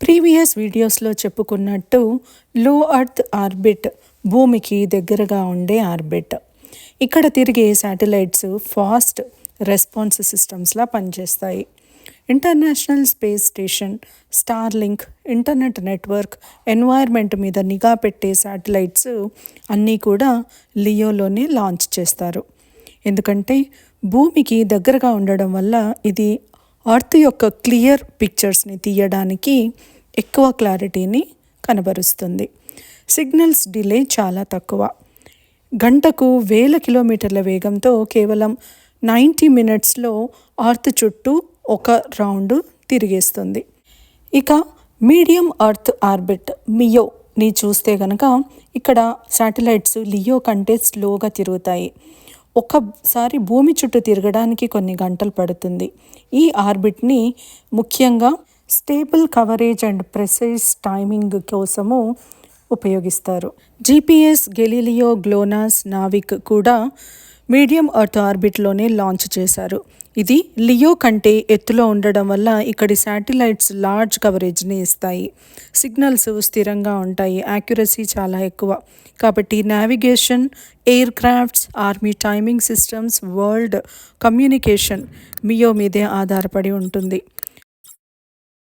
Previous వీడియోస్లో చెప్పుకున్నట్టు లో ఎర్త్ ఆర్బిట్ భూమికి దగ్గరగా ఉండే ఆర్బిట్. ఇక్కడ తిరిగే శాటిలైట్స్ ఫాస్ట్ రెస్పాన్స్ సిస్టమ్స్లా పనిచేస్తాయి. International space station, Starlink, internet network, environment మీద నిఘా పెట్టే శాటిలైట్స్ అన్నీ కూడా లియోలోనే లాంచ్ చేస్తారు. ఎందుకంటే భూమికి దగ్గరగా ఉండడం వల్ల ఇది ఎర్త్ యొక్క క్లియర్ పిక్చర్స్ని తీయడానికి ఎక్కువ క్లారిటీని కనబరుస్తుంది. సిగ్నల్స్ డిలే చాలా తక్కువ. గంటకు 1000 కిలోమీటర్ల వేగంతో కేవలం 90 మినిట్స్లో ఎర్త్ చుట్టూ ఒక రౌండ్ తిరిగేస్తుంది. ఇక మీడియం ఎర్త్ ఆర్బిట్ మియోని చూస్తే కనుక ఇక్కడ శాటిలైట్స్ లియో కంటే స్లోగా తిరుగుతాయి. ఒక్కసారి భూమి చుట్టూ తిరగడానికి కొన్ని గంటలు పడుతుంది. ఈ ఆర్బిట్ని ముఖ్యంగా స్టేబుల్ కవరేజ్ అండ్ ప్రెసైజ్ టైమింగ్ కోసము ఉపయోగిస్తారు. GPS, గెలీలియో, గ్లోనాస్, నావిక్ కూడా మీడియం ఎర్త్ ఆర్బిట్లోనే లాంచ్ చేశారు. ఇది లియో కంటే ఎత్తులో ఉండడం వల్ల ఇక్కడి శాటిలైట్స్ లార్జ్ కవరేజ్ని ఇస్తాయి. సిగ్నల్స్ స్థిరంగా ఉంటాయి, యాక్యురసీ చాలా ఎక్కువ. కాబట్టి navigation, air crafts, army timing systems, world communication Meo మీదే ఆధారపడి ఉంటుంది.